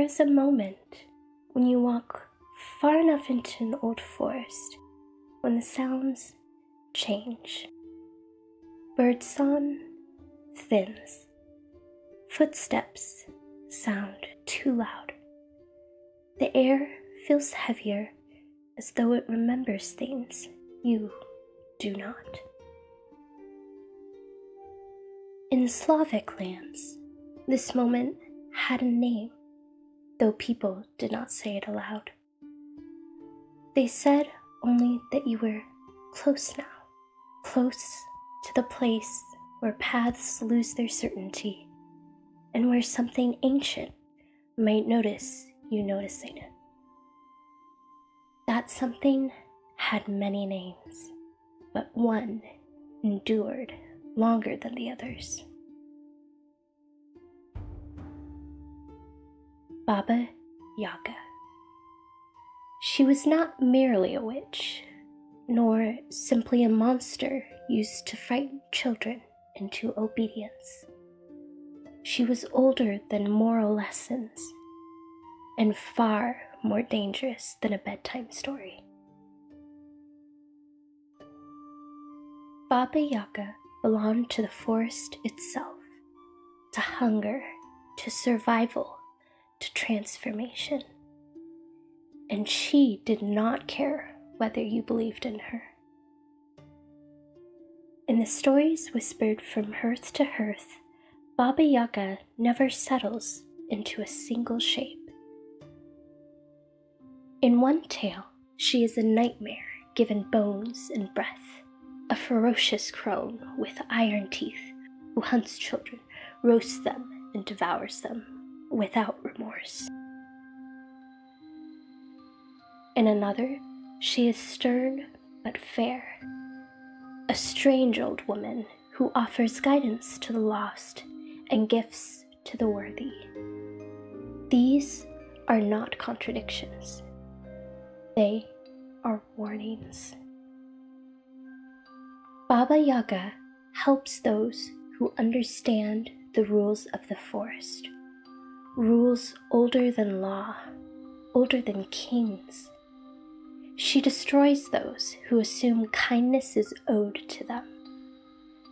is a moment when you walk far enough into an old forest when the sounds change. Birdsong thins. Footsteps sound too loud. The air feels heavier, as though it remembers things you do not. In Slavic lands, this moment had a name, though people did not say it aloud. They said only that you were close now, close to the place where paths lose their certainty, and where something ancient might notice you noticing it. That something had many names, but one endured longer than the others. Baba Yaga. She was not merely a witch, nor simply a monster used to frighten children into obedience. She was older than moral lessons, and far more dangerous than a bedtime story. Baba Yaga belonged to the forest itself, to hunger, to survival, to transformation. And she did not care whether you believed in her. In the stories whispered from hearth to hearth, Baba Yaga never settles into a single shape. In one tale, she is a nightmare given bones and breath, a ferocious crone with iron teeth who hunts children, roasts them, and devours them without remorse. In another, she is stern but fair, a strange old woman who offers guidance to the lost and gifts to the worthy. These are not contradictions. They are warnings. Baba Yaga helps those who understand the rules of the forest, rules older than law, older than kings. She destroys those who assume kindness is owed to them.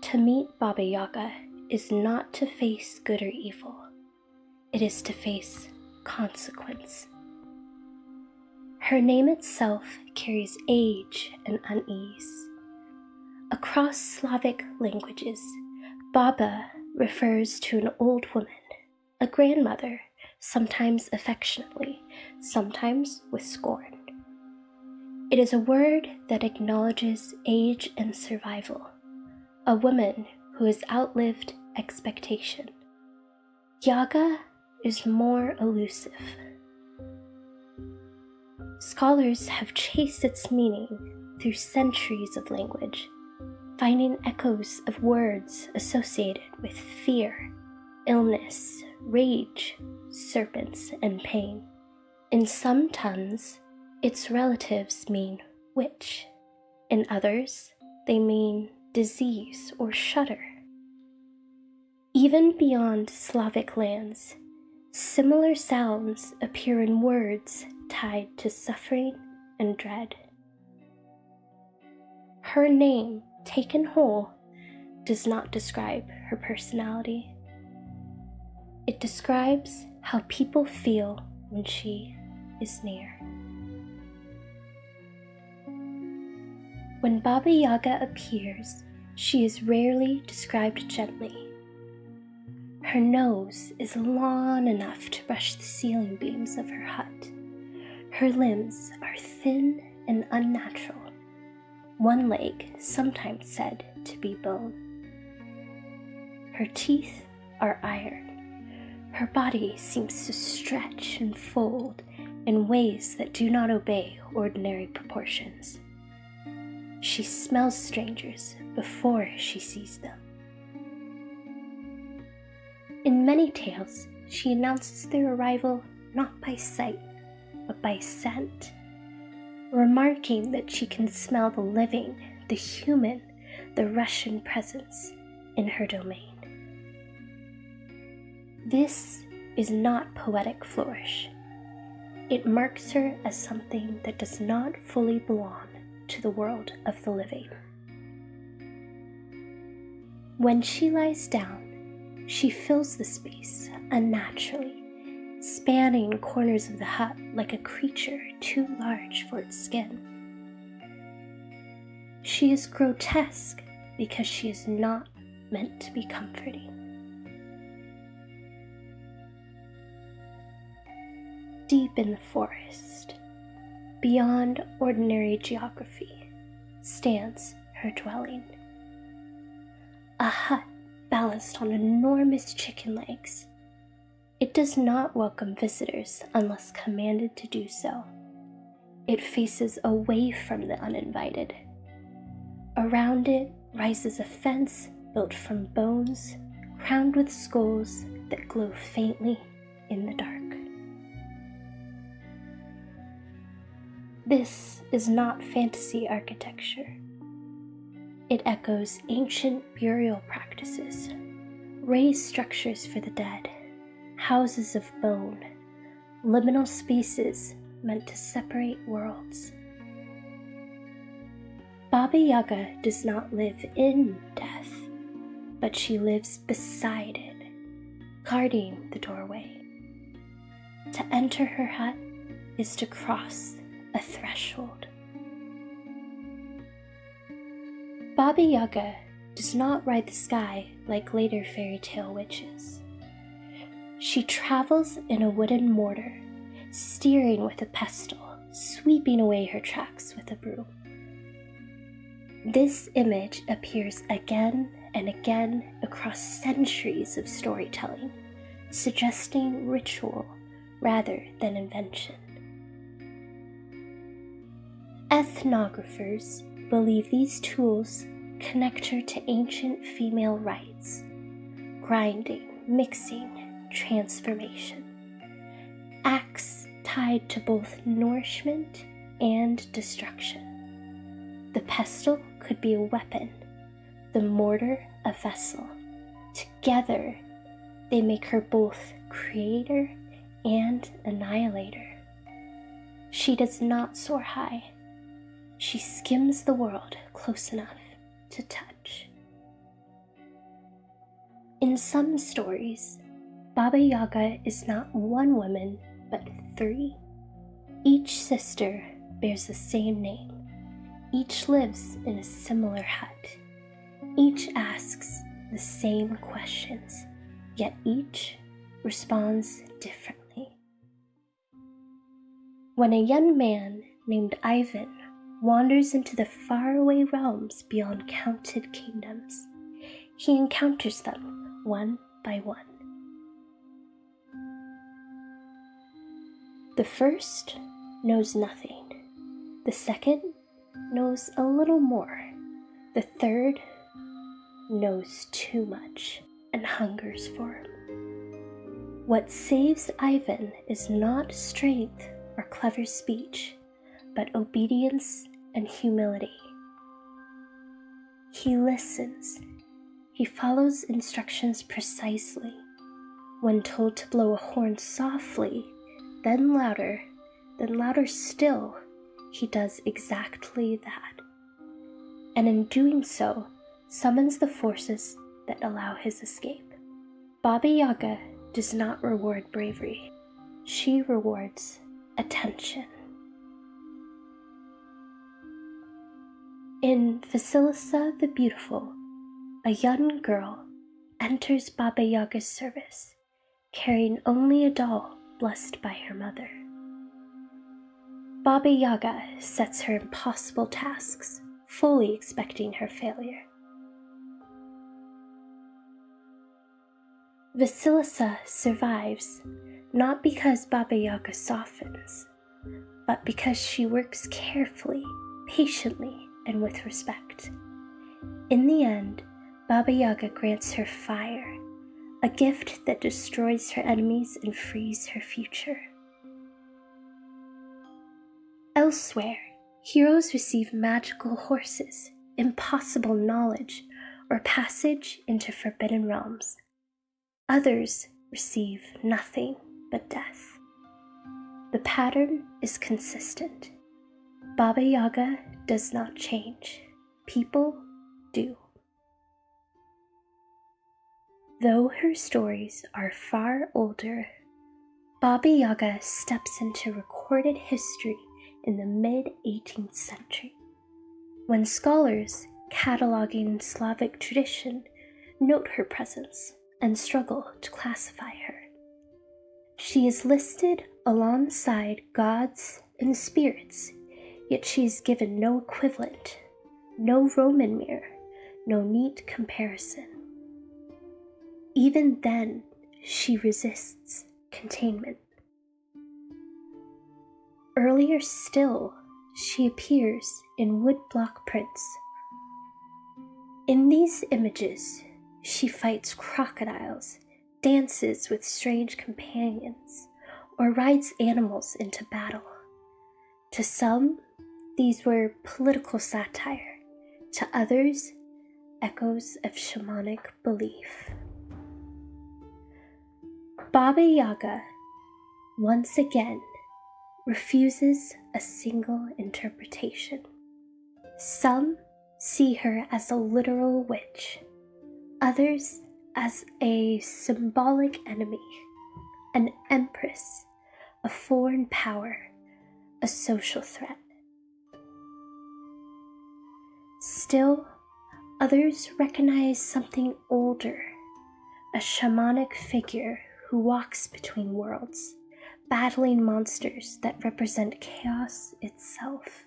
To meet Baba Yaga is not to face good or evil. It is to face consequence. Her name itself carries age and unease. Across Slavic languages, Baba refers to an old woman, a grandmother, sometimes affectionately, sometimes with scorn. It is a word that acknowledges age and survival, a woman who has outlived expectation. Yaga is more elusive. Scholars have chased its meaning through centuries of language, finding echoes of words associated with fear, illness, rage, serpents, and pain. In some tongues, its relatives mean witch. In others, they mean disease or shudder. Even beyond Slavic lands, similar sounds appear in words tied to suffering and dread. Her name, taken whole, does not describe her personality. It describes how people feel when she is near. When Baba Yaga appears, she is rarely described gently. Her nose is long enough to brush the ceiling beams of her hut. Her limbs are thin and unnatural, one leg sometimes said to be bone. Her teeth are iron. Her body seems to stretch and fold in ways that do not obey ordinary proportions. She smells strangers before she sees them. In many tales, she announces their arrival not by sight, but by scent, remarking that she can smell the living, the human, the Russian presence in her domain. This is not poetic flourish. It marks her as something that does not fully belong to the world of the living. When she lies down, she fills the space unnaturally, spanning corners of the hut like a creature too large for its skin. She is grotesque because she is not meant to be comforting. Deep in the forest, beyond ordinary geography, stands her dwelling. A hut balanced on enormous chicken legs. It does not welcome visitors unless commanded to do so. It faces away from the uninvited. Around it rises a fence built from bones, crowned with skulls that glow faintly in the dark. This is not fantasy architecture. It echoes ancient burial practices, raised structures for the dead, houses of bone, liminal spaces meant to separate worlds. Baba Yaga does not live in death, but she lives beside it, guarding the doorway. To enter her hut is to cross a threshold. Baba Yaga does not ride the sky like later fairy tale witches. She travels in a wooden mortar, steering with a pestle, sweeping away her tracks with a broom. This image appears again and again across centuries of storytelling, suggesting ritual rather than invention. Ethnographers believe these tools connect her to ancient female rites, grinding, mixing, transformation, acts tied to both nourishment and destruction. The pestle could be a weapon, the mortar a vessel. Together, they make her both creator and annihilator. She does not soar high. She skims the world close enough to touch. In some stories, Baba Yaga is not one woman, but 3. Each sister bears the same name. Each lives in a similar hut. Each asks the same questions, yet each responds differently. When a young man named Ivan wanders into the faraway realms beyond counted kingdoms, he encounters them one by one. The first knows nothing. The second knows a little more. The third knows too much and hungers for him. What saves Ivan is not strength or clever speech, but obedience and humility. He listens. He follows instructions precisely. When told to blow a horn softly, then louder still, he does exactly that. And in doing so, summons the forces that allow his escape. Baba Yaga does not reward bravery. She rewards attention. In Vasilisa the Beautiful, a young girl enters Baba Yaga's service, carrying only a doll blessed by her mother. Baba Yaga sets her impossible tasks, fully expecting her failure. Vasilisa survives not because Baba Yaga softens, but because she works carefully, patiently, and with respect. In the end, Baba Yaga grants her fire, a gift that destroys her enemies and frees her future. Elsewhere, heroes receive magical horses, impossible knowledge, or passage into forbidden realms. Others receive nothing but death. The pattern is consistent. Baba Yaga does not change. People do. Though her stories are far older, Baba Yaga steps into recorded history in the mid-18th century, when scholars cataloging Slavic tradition note her presence and struggle to classify her. She is listed alongside gods and spirits, yet she is given no equivalent, no Roman mirror, no neat comparison. Even then, she resists containment. Earlier still, she appears in woodblock prints. In these images, she fights crocodiles, dances with strange companions, or rides animals into battle. To some, these were political satire. To others, echoes of shamanic belief. Baba Yaga, once again, refuses a single interpretation. Some see her as a literal witch, others as a symbolic enemy, an empress, a foreign power, a social threat. Still, others recognize something older, a shamanic figure who walks between worlds, battling monsters that represent chaos itself.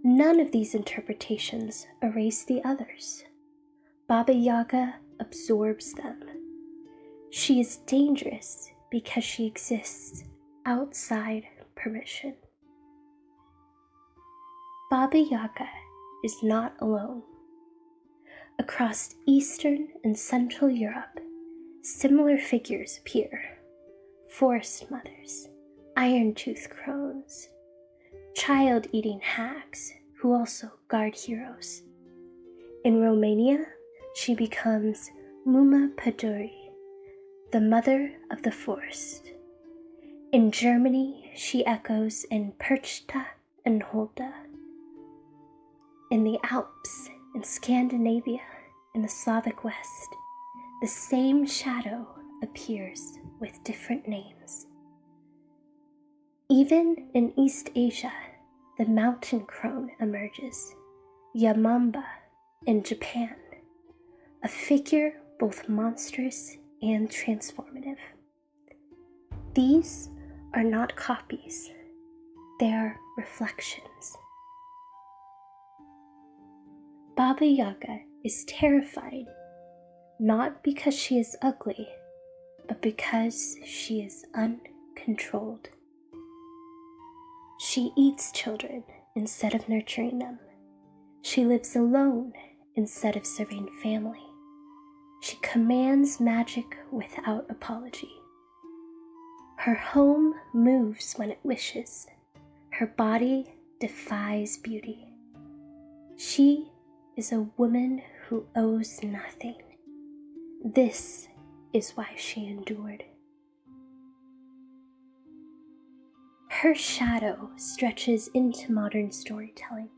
None of these interpretations erase the others. Baba Yaga absorbs them. She is dangerous because she exists outside permission. Baba Yaga is not alone. Across Eastern and Central Europe, similar figures appear: forest mothers, iron-toothed crones, child-eating hags who also guard heroes. In Romania, she becomes Muma Pădurii, the mother of the forest. In Germany, she echoes in Perchta and Holda. In the Alps, in Scandinavia, in the Slavic West, the same shadow appears with different names. Even in East Asia, the mountain crone emerges, Yamamba in Japan, a figure both monstrous and transformative. These are not copies, they are reflections. Baba Yaga is terrifying, not because she is ugly, but because she is uncontrolled. She eats children instead of nurturing them. She lives alone instead of serving family. She commands magic without apology. Her home moves when it wishes. Her body defies beauty. She is a woman who owes nothing. This is why she endured. Her shadow stretches into modern storytelling.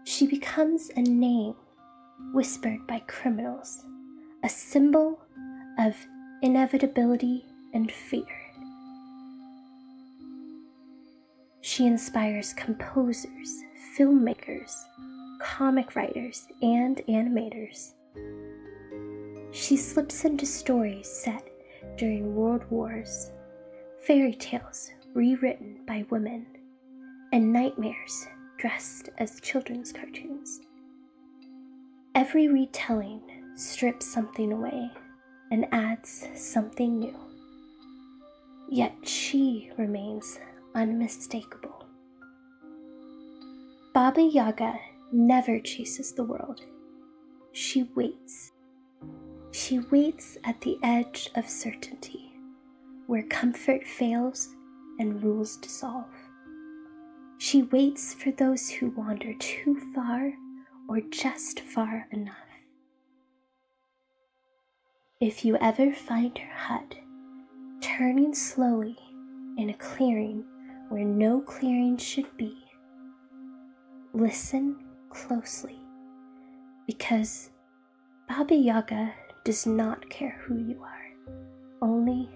She becomes a name whispered by criminals, a symbol of inevitability and fear. She inspires composers, filmmakers, comic writers, and animators. She slips into stories set during world wars, fairy tales rewritten by women, and nightmares dressed as children's cartoons. Every retelling strips something away and adds something new. Yet she remains unmistakable. Baba Yaga never chases the world. She waits. She waits at the edge of certainty, where comfort fails and rules dissolve. She waits for those who wander too far or just far enough. If you ever find her hut, turning slowly in a clearing where no clearing should be, listen closely, because Baba Yaga does not care who you are, only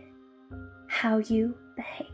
how you behave.